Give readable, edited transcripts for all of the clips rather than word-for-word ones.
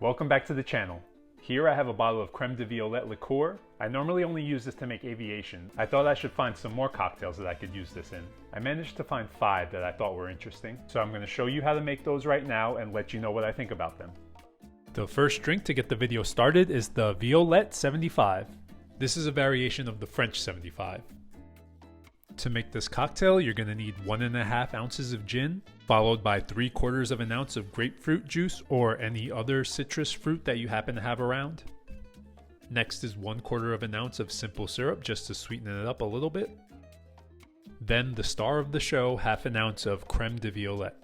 Welcome back to the channel. Here I have a bottle of Créme de Violette liqueur. I normally only use this to make aviation. I thought I should find some more cocktails that I could use this in. I managed to find 5 that I thought were interesting, so I'm going to show you how to make those right now and let you know what I think about them. The first drink to get the video started is the Violette 75. This is a variation of the French 75. To make this cocktail, you're going to need 1.5 ounces of gin, followed by 3/4 of an ounce of grapefruit juice or any other citrus fruit that you happen to have around. Next is 1/4 of an ounce of simple syrup just to sweeten it up a little bit. Then the star of the show, 1/2 ounce of Créme de Violette.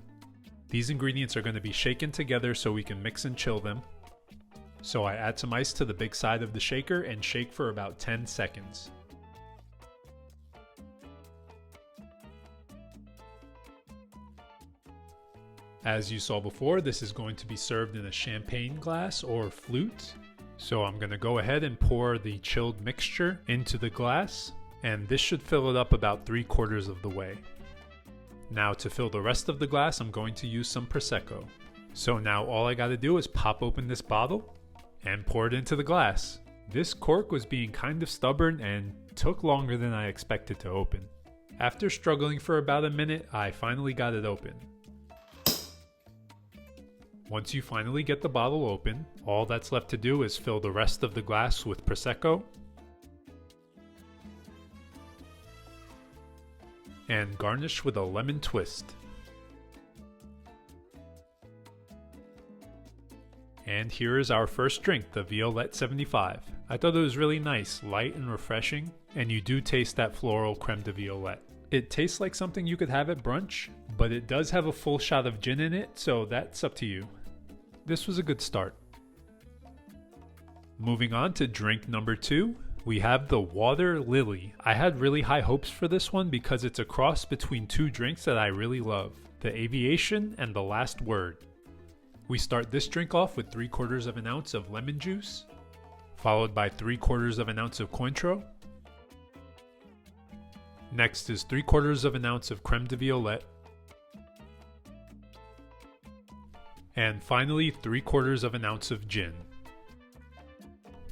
These ingredients are going to be shaken together so we can mix and chill them. So I add some ice to the big side of the shaker and shake for about 10 seconds. As you saw before, this is going to be served in a champagne glass or flute. So I'm going to go ahead and pour the chilled mixture into the glass, and this should fill it up about 3/4 of the way. Now to fill the rest of the glass, I'm going to use some Prosecco. So now all I got to do is pop open this bottle and pour it into the glass. This cork was being kind of stubborn and took longer than I expected to open. After struggling for about a minute, I finally got it open. Once you finally get the bottle open, all that's left to do is fill the rest of the glass with Prosecco and garnish with a lemon twist. And here is our first drink, the Violette 75. I thought it was really nice, light and refreshing, and you do taste that floral Créme de Violette. It tastes like something you could have at brunch, but it does have a full shot of gin in it, so that's up to you. This was a good start. Moving on to drink number 2, we have the Water Lily. I had really high hopes for this one because it's a cross between 2 drinks that I really love, the Aviation and the Last Word. We start this drink off with 3/4 of an ounce of lemon juice, followed by 3/4 of an ounce of Cointreau. Next is 3/4 of an ounce of Créme de Violette. And finally, 3/4 of an ounce of gin.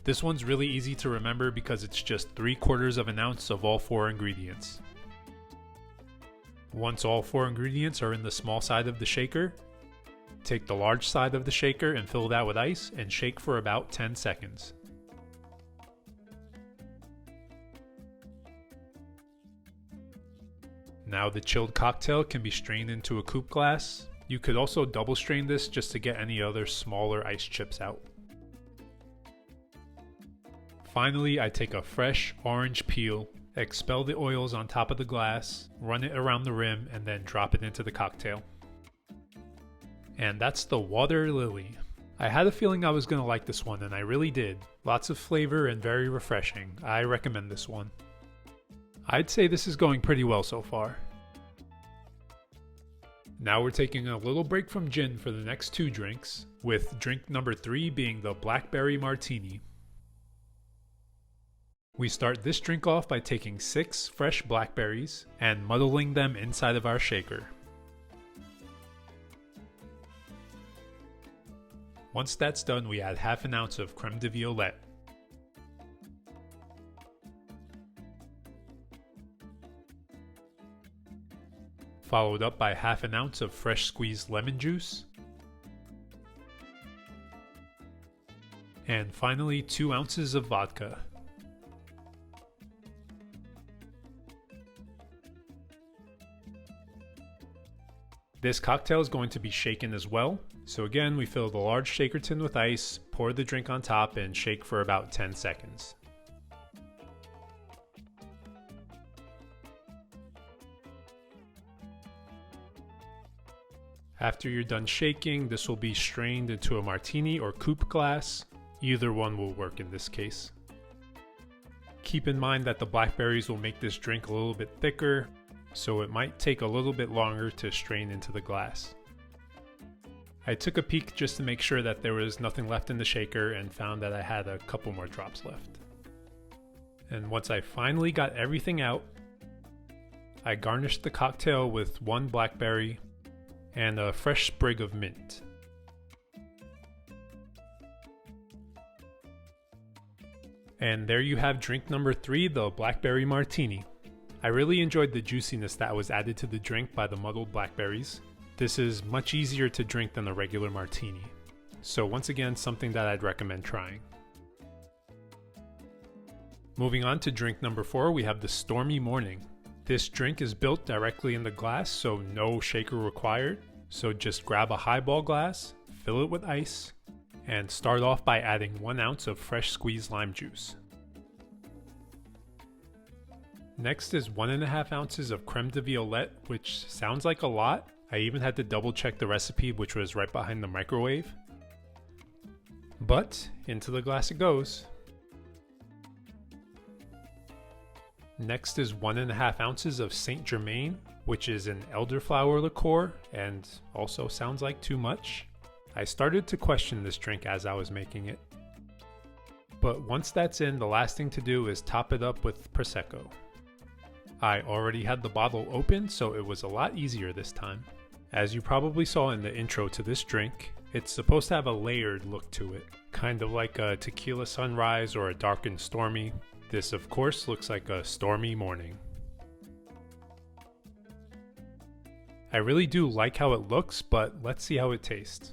This one's really easy to remember because it's just 3/4 of an ounce of all 4 ingredients. Once all 4 ingredients are in the small side of the shaker, take the large side of the shaker and fill that with ice and shake for about 10 seconds. Now the chilled cocktail can be strained into a coupe glass. You could also double strain this just to get any other smaller ice chips out. Finally, I take a fresh orange peel, expel the oils on top of the glass, run it around the rim, and then drop it into the cocktail. And that's the Water Lily. I had a feeling I was going to like this one, and I really did. Lots of flavor and very refreshing. I recommend this one. I'd say this is going pretty well so far. Now we're taking a little break from gin for the next 2 drinks, with drink number 3 being the Blackberry Martini. We start this drink off by taking 6 fresh blackberries and muddling them inside of our shaker. Once that's done, we add 1/2 ounce of Créme de Violette. Followed up by 1/2 ounce of fresh squeezed lemon juice. And finally 2 ounces of vodka. This cocktail is going to be shaken as well. So again, we fill the large shaker tin with ice, pour the drink on top, and shake for about 10 seconds. After you're done shaking, this will be strained into a martini or coupe glass. Either one will work in this case. Keep in mind that the blackberries will make this drink a little bit thicker, so it might take a little bit longer to strain into the glass. I took a peek just to make sure that there was nothing left in the shaker and found that I had a couple more drops left. And once I finally got everything out, I garnished the cocktail with 1 blackberry and a fresh sprig of mint. And there you have drink number 3, the Blackberry Martini. I really enjoyed the juiciness that was added to the drink by the muddled blackberries. This is much easier to drink than a regular martini. So once again, something that I'd recommend trying. Moving on to drink number 4, we have the Stormy Morning. This drink is built directly in the glass, so no shaker required. So just grab a highball glass, fill it with ice, and start off by adding 1 ounce of fresh squeezed lime juice. Next is 1.5 ounces of Créme de Violette, which sounds like a lot. I even had to double check the recipe, which was right behind the microwave. But into the glass it goes. Next is 1.5 ounces of Saint Germain, which is an elderflower liqueur and also sounds like too much. I started to question this drink as I was making it. But once that's in, the last thing to do is top it up with Prosecco. I already had the bottle open, so it was a lot easier this time. As you probably saw in the intro to this drink, it's supposed to have a layered look to it, kind of like a tequila sunrise or a dark and stormy. This of course looks like a stormy morning. I really do like how it looks, but let's see how it tastes.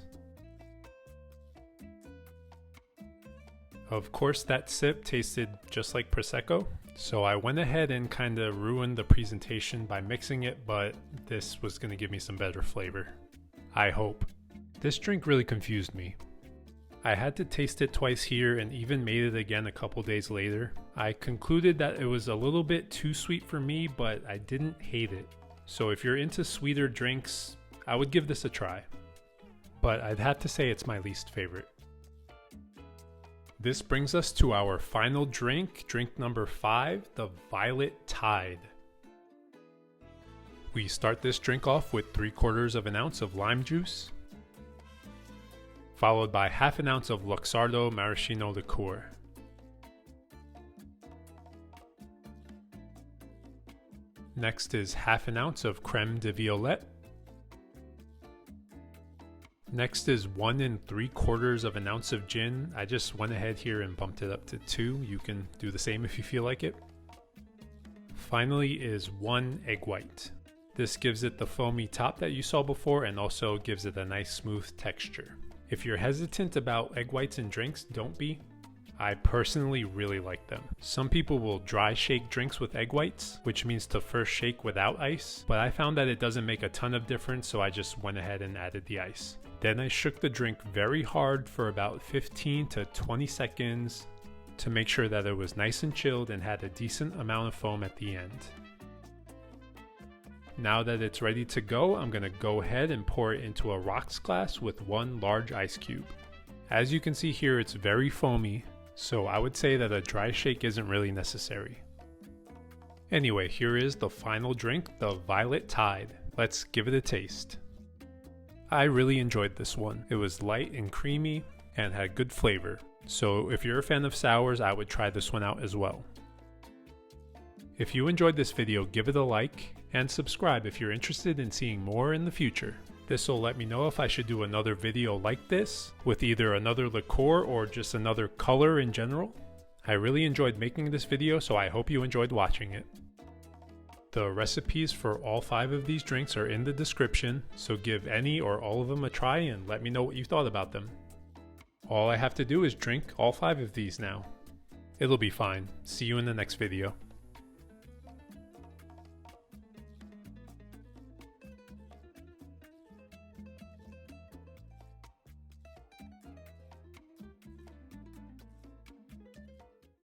Of course that sip tasted just like Prosecco, so I went ahead and kind of ruined the presentation by mixing it, but this was going to give me some better flavor. I hope. This drink really confused me. I had to taste it twice here and even made it again a couple days later. I concluded that it was a little bit too sweet for me, but I didn't hate it. So if you're into sweeter drinks, I would give this a try. But I'd have to say it's my least favorite. This brings us to our final drink, drink number 5, the Violet Tide. We start this drink off with 3/4 of an ounce of lime juice, followed by 1/2 ounce of Luxardo maraschino liqueur. Next is 1/2 ounce of Créme de Violette. Next is 1 3/4 of an ounce of gin. I just went ahead here and bumped it up to 2. You can do the same if you feel like it. Finally is 1 egg white. This gives it the foamy top that you saw before and also gives it a nice smooth texture. If you're hesitant about egg whites in drinks, don't be. I personally really like them. Some people will dry shake drinks with egg whites, which means to first shake without ice, but I found that it doesn't make a ton of difference, so I just went ahead and added the ice. Then I shook the drink very hard for about 15 to 20 seconds to make sure that it was nice and chilled and had a decent amount of foam at the end. Now that it's ready to go, I'm going to go ahead and pour it into a rocks glass with 1 large ice cube. As you can see here, it's very foamy, so I would say that a dry shake isn't really necessary. Anyway, here is the final drink, the Violet Tide. Let's give it a taste. I really enjoyed this one. It was light and creamy and had good flavor. So if you're a fan of sours, I would try this one out as well. If you enjoyed this video, give it a like and subscribe if you're interested in seeing more in the future. This will let me know if I should do another video like this with either another liqueur or just another color in general. I really enjoyed making this video, so I hope you enjoyed watching it. The recipes for all 5 of these drinks are in the description, so give any or all of them a try and let me know what you thought about them. All I have to do is drink all 5 of these now. It'll be fine. See you in the next video.